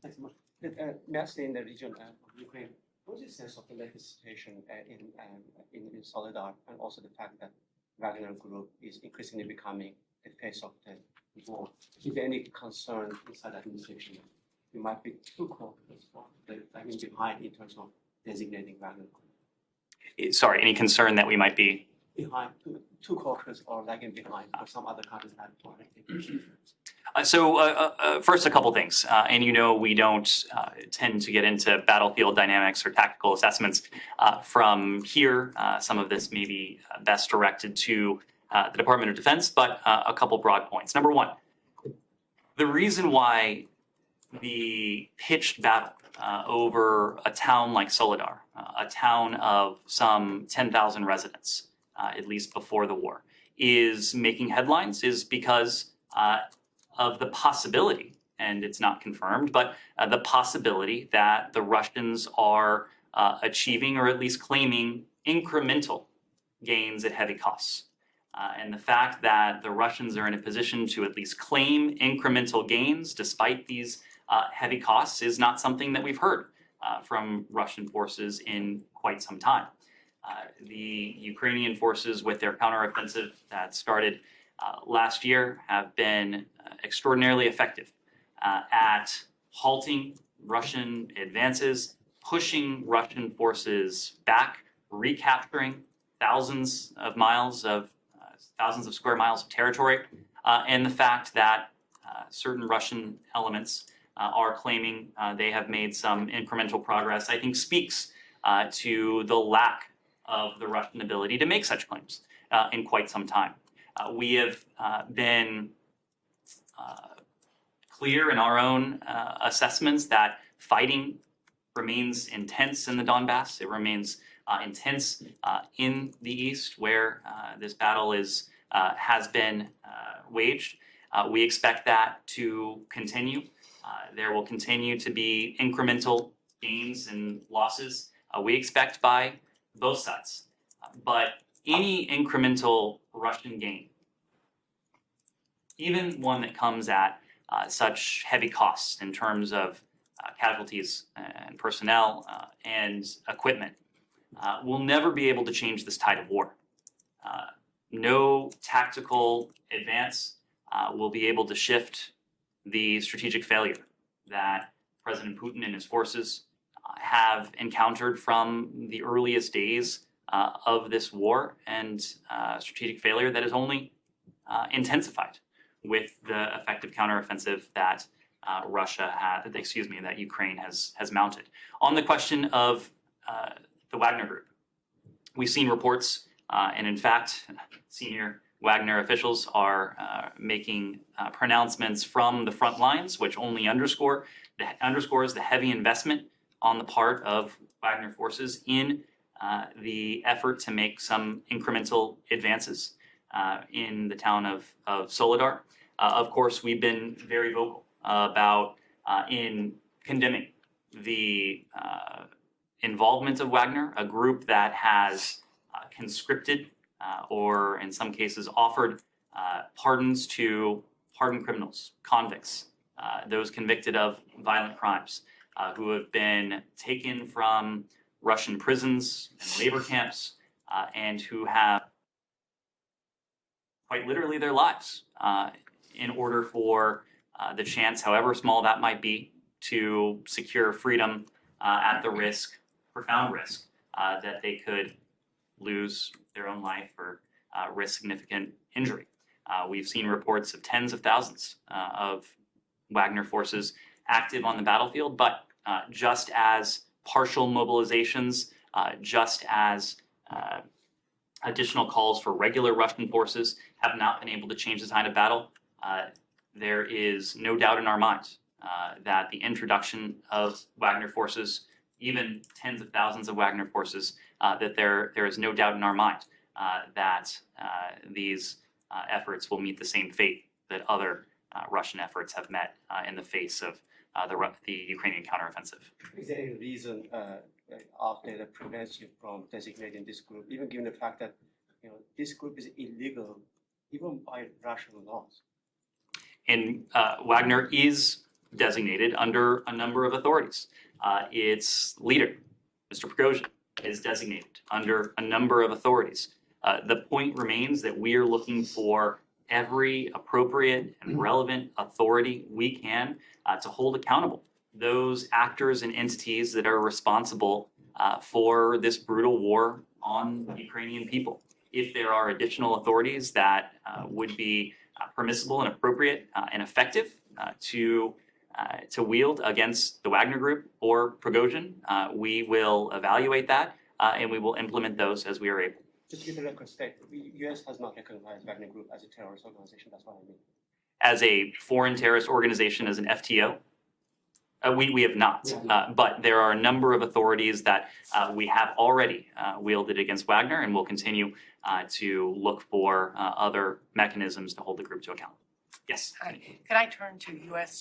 Thanks so much. Mostly in the region of Ukraine, what's your sense of the latest situation in Solidar, and also the fact that Wagner Group is increasingly becoming the face of the war? Is there any concern inside the administration that you might be too cautious or lagging behind in terms of designating Wagner Group? Sorry, any concern that we might be behind, too cautious or lagging behind, or some other countries have already? First, a couple things, and we don't tend to get into battlefield dynamics or tactical assessments from here. Some of this may be best directed to the Department of Defense, but a couple broad points. Number one, the reason why the pitched battle over a town like Solidar, a town of some 10,000 residents, at least before the war, is making headlines is because of the possibility, and it's not confirmed, but the possibility that the Russians are achieving or at least claiming incremental gains at heavy costs. And the fact that the Russians are in a position to at least claim incremental gains despite these heavy costs is not something that we've heard from Russian forces in quite some time. The Ukrainian forces, with their counteroffensive that started last year, have been extraordinarily effective at halting Russian advances, pushing Russian forces back, recapturing thousands of square miles of territory, and the fact that certain Russian elements are claiming they have made some incremental progress, I think speaks to the lack of the Russian ability to make such claims in quite some time. We have been clear in our own assessments that fighting remains intense in the Donbass. It remains intense in the east, where this battle has been waged. We expect that to continue. There will continue to be incremental gains and losses we expect by both sides. But any incremental Russian gain, even one that comes at such heavy costs in terms of casualties and personnel and equipment, will never be able to change this tide of war. No tactical advance will be able to shift the strategic failure that President Putin and his forces have encountered from the earliest days of this war, and strategic failure that is only intensified with the effective counteroffensive that that Ukraine has mounted. On the question of the Wagner Group, we've seen reports, and in fact, senior Wagner officials are making pronouncements from the front lines, which only underscores the heavy investment on the part of Wagner forces in the effort to make some incremental advances in the town of Solidar. Of course, we've been very vocal about in condemning the involvement of Wagner, a group that has conscripted or in some cases offered pardons to hardened criminals, convicts, those convicted of violent crimes, who have been taken from Russian prisons and labor camps, and who have quite literally their lives in order for the chance, however small that might be, to secure freedom at the risk, profound risk, that they could lose their own life or risk significant injury. We've seen reports of tens of thousands of Wagner forces active on the battlefield, but just as partial mobilizations, just as additional calls for regular Russian forces have not been able to change the tide of battle, there is no doubt in our minds that the introduction of Wagner forces, even tens of thousands of Wagner forces, that there is no doubt in our mind that these efforts will meet the same fate that other Russian efforts have met in the face of the Ukrainian counteroffensive. Is there any reason out there that prevents you from designating this group, even given the fact that this group is illegal, even by Russian laws? And Wagner is designated under a number of authorities. Its leader, Mr. Prigozhin, is designated under a number of authorities. The point remains that we are looking for every appropriate and relevant authority we can to hold accountable those actors and entities that are responsible for this brutal war on the Ukrainian people. If there are additional authorities that would be permissible and appropriate and effective to wield against the Wagner Group or Prigozhin, we will evaluate that and we will implement those as we are able. Just to get the record straight, the U.S. has not recognized Wagner Group as a terrorist organization. That's what I mean. As a foreign terrorist organization, as an FTO, we have not. But there are a number of authorities that we have already wielded against Wagner, and will continue to look for other mechanisms to hold the group to account. Yes. Hi. Could I turn to U.S.